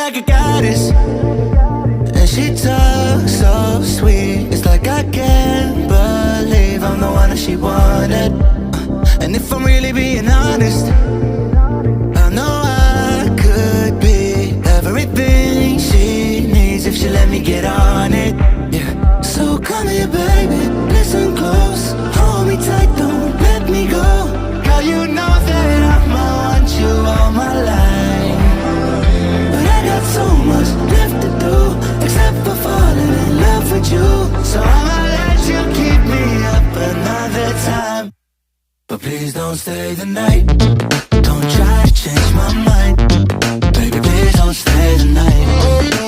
like a goddess, and she talks so sweet. It's like I can't believe I'm the one that she wanted. And if I'm really being honest, I know I could be everything she needs if she let me get on it. Yeah. So come here, baby, listen close, hold me tight, don't let me go. Girl, you know that I'ma want you all my life, but I got so much left to do, except for falling in love with you. So I'ma let you keep me up another time, but please don't stay the night. Don't try to change my mind, baby, please don't stay the night.